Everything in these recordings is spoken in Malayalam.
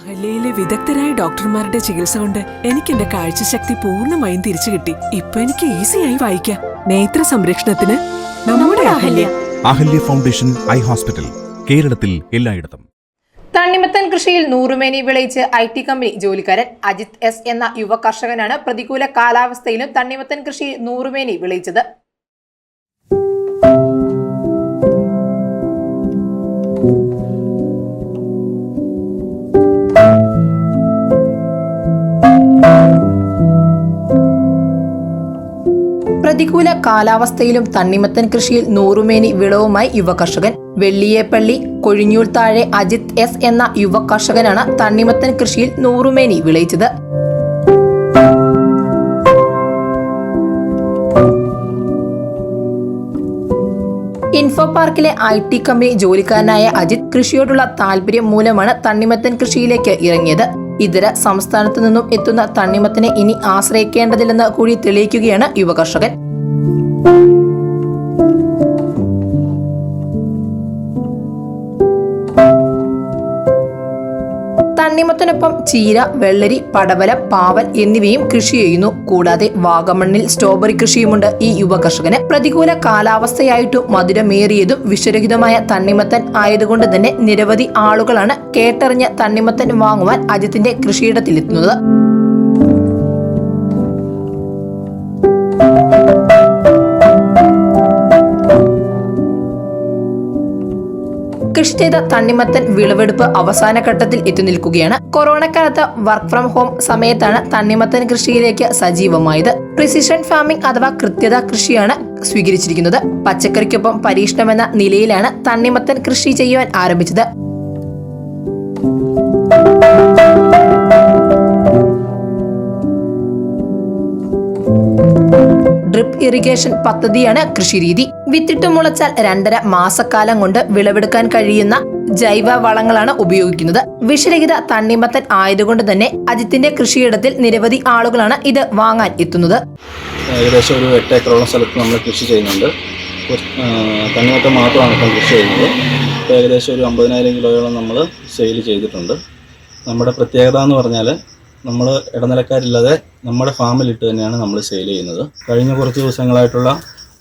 അഹല്യയിലെ വിദഗ്ധരായ ഡോക്ടർമാരുടെ ചികിത്സ കൊണ്ട് എനിക്ക് എന്റെ കാഴ്ചശക്തി പൂർണ്ണമായും തിരിച്ചു കിട്ടി. ഇപ്പൊ എനിക്ക് ഈസിയായി വായിക്കാം. നേത്ര സംരക്ഷണത്തിന് നമ്മുടെ Ahalya. Ahalya foundation eye hospital, കേരളത്തിൽ എല്ലായിടത്തും. തണ്ണിമത്തൻ കൃഷിയിൽ നൂറുമേനി വിളയിച്ച് IT കമ്പനി ജോലിക്കാരൻ അജിത് S എന്ന യുവ കർഷകനാണ് പ്രതികൂല കാലാവസ്ഥയിലും തണ്ണിമത്തൻ കൃഷിയിൽ നൂറുമേനി വിളയിച്ചത്. പ്രതികൂല കാലാവസ്ഥയിലും തണ്ണിമത്തൻ കൃഷിയിൽ നൂറുമേനി വിളവുമായി യുവ കർഷകൻ. വെള്ളിയേപ്പള്ളി കൊഴിഞ്ഞൂർ താഴെ അജിത് S എന്ന യുവ കർഷകനാണ് തണ്ണിമത്തൻ കൃഷിയിൽ നൂറുമേനി വിളയിച്ചത്. ഇൻഫോ പാർക്കിലെ IT കമ്പനി ജോലിക്കാരനായ അജിത് കൃഷിയോടുള്ള താല്പര്യം മൂലമാണ് തണ്ണിമത്തൻ കൃഷിയിലേക്ക് ഇറങ്ങിയത്. ഇതര സംസ്ഥാനത്തു നിന്നും എത്തുന്ന തണ്ണിമത്തനെ ഇനി ആശ്രയിക്കേണ്ടതില്ലെന്ന് കൂടി തെളിയിക്കുകയാണ് യുവ കർഷകൻ. തണ്ണിമത്തനൊപ്പം ചീര, വെള്ളരി, പടവലം, പാവൽ എന്നിവയും കൃഷി ചെയ്യുന്നു. കൂടാതെ വാഗമണ്ണിൽ സ്ട്രോബെറി കൃഷിയുമുണ്ട് ഈ യുവ കർഷകന്. പ്രതികൂല കാലാവസ്ഥയായിട്ടും മധുരമേറിയതും വിഷരഹിതമായ തണ്ണിമത്തൻ ആയതുകൊണ്ട് തന്നെ നിരവധി ആളുകളാണ് കേട്ടറിഞ്ഞ തണ്ണിമത്തൻ വാങ്ങുവാൻ അജിത്തിന്റെ കൃഷിയിടത്തിലെത്തുന്നത്. കൃഷി ചെയ്ത തണ്ണിമത്തൻ വിളവെടുപ്പ് അവസാന ഘട്ടത്തിൽ എത്തി നിൽക്കുകയാണ്. കൊറോണ കാലത്ത് വർക്ക് ഫ്രം ഹോം സമയത്താണ് തണ്ണിമത്തൻ കൃഷിയിലേക്ക് സജീവമായത്. പ്രിസിഷൻ ഫാമിംഗ് അഥവാ കൃത്യത കൃഷിയാണ് സ്വീകരിച്ചിരിക്കുന്നത്. പച്ചക്കറിക്കൊപ്പം പരീക്ഷണമെന്ന നിലയിലാണ് തണ്ണിമത്തൻ കൃഷി ചെയ്യുവാൻ ആരംഭിച്ചത്. ഡ്രിപ്പ് ഇറിഗേഷൻ പദ്ധതിയാണ് കൃഷിരീതി. വിത്തിട്ട് മുളച്ചാൽ 2.5 മാസക്കാലം കൊണ്ട് വിളവെടുക്കാൻ കഴിയുന്ന ജൈവ വളങ്ങളാണ് ഉപയോഗിക്കുന്നത്. വിഷരഹിത തണ്ണിമത്തൻ ആയതുകൊണ്ട് തന്നെ അജിത്തിന്റെ കൃഷിയിടത്തിൽ നിരവധി ആളുകളാണ് ഇത് വാങ്ങാൻ എത്തുന്നത്. ഏകദേശം ഒരു 8 ഏക്കറോളം സ്ഥലത്ത് നമ്മൾ കൃഷി ചെയ്യുന്നുണ്ട്. തണ്ണിമത്തൻ മാത്രമാണ് ഇപ്പം കൃഷി ചെയ്യുന്നത്. ഇപ്പോൾ ഏകദേശം ഒരു 50,000 കിലോയോളം നമ്മൾ സെയിൽ ചെയ്തിട്ടുണ്ട്. നമ്മുടെ പ്രത്യേകത എന്ന് പറഞ്ഞാൽ നമ്മൾ ഇടനിലക്കാരില്ലാതെ നമ്മുടെ ഫാമിലിട്ട് തന്നെയാണ് നമ്മൾ സെയിൽ ചെയ്യുന്നത്. കഴിഞ്ഞ കുറച്ച് ദിവസങ്ങളായിട്ടുള്ള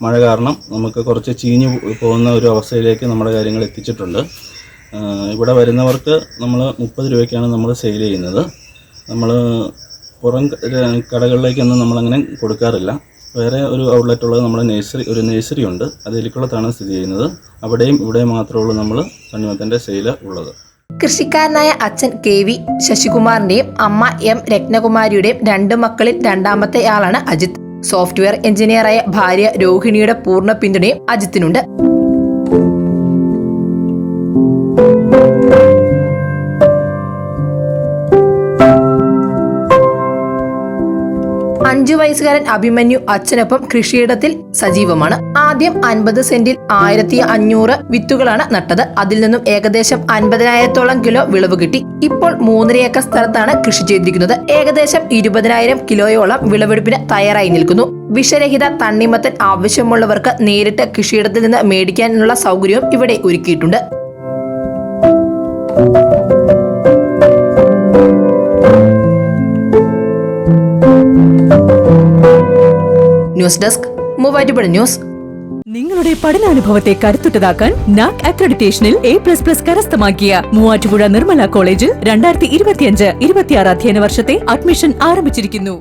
മഴ കാരണം നമുക്ക് കുറച്ച് ചീഞ്ഞു പോകുന്ന ഒരു അവസ്ഥയിലേക്ക് നമ്മുടെ കാര്യങ്ങൾ എത്തിച്ചിട്ടുണ്ട്. ഇവിടെ വരുന്നവർക്ക് നമ്മൾ 30 രൂപയ്ക്കാണ് നമ്മൾ സെയിൽ ചെയ്യുന്നത്. നമ്മൾ പുറം കടകളിലേക്കൊന്നും നമ്മളങ്ങനെ കൊടുക്കാറില്ല. വേറെ ഒരു ഔട്ട്ലെറ്റ് ഉള്ളത് നമ്മുടെ നഴ്സറി ഉണ്ട്. അത് എലിക്കുളത്താണ് സ്ഥിതി ചെയ്യുന്നത്. അവിടെയും ഇവിടെയും മാത്രമേ ഉള്ളൂ നമ്മൾ തണ്ണിമത്തൻ്റെ സെയിൽ ഉള്ളത്. കൃഷിക്കാരനായ അച്ഛൻ KV ശശികുമാറിന്റെയും അമ്മ M രത്നകുമാരിയുടെയും 2 മക്കളിൽ രണ്ടാമത്തെ ആളാണ് അജിത്. സോഫ്റ്റ്വെയർ എഞ്ചിനീയറായ ഭാര്യ രോഹിണിയുടെ പൂർണ്ണ പിന്തുണയും അജിത്തിനുണ്ട്. അഞ്ചു വയസ്സുകാരൻ അഭിമന്യു അച്ഛനൊപ്പം കൃഷിയിടത്തിൽ സജീവമാണ്. ആദ്യം 50 സെന്റിൽ 1500 വിത്തുകളാണ് നട്ടത്. അതിൽ നിന്നും ഏകദേശം 50,000 കിലോ വിളവ് കിട്ടി. ഇപ്പോൾ 3.5 ഏക്കർ സ്ഥലത്താണ് കൃഷി ചെയ്തിരിക്കുന്നത്. ഏകദേശം 20,000 കിലോയോളം വിളവെടുപ്പിന് തയ്യാറായി നിൽക്കുന്നു. വിഷരഹിത തണ്ണിമത്തൻ ആവശ്യമുള്ളവർക്ക് നേരിട്ട് കൃഷിയിടത്തിൽ നിന്ന് മേടിക്കാനുള്ള സൗകര്യവും ഇവിടെ ഒരുക്കിയിട്ടുണ്ട്. News desk Muvattupuzha news. നിങ്ങളുടെ പഠനാനുഭവത്തെ കരുത്തുറ്റതാക്കാൻ NAC അക്രഡിറ്റേഷനിൽ A++ കരസ്ഥമാക്കിയ മൂവാറ്റുപുഴ നിർമ്മല കോളേജിൽ 2025-26 അധ്യയന വർഷത്തെ അഡ്മിഷൻ ആരംഭിച്ചിരിക്കുന്നു.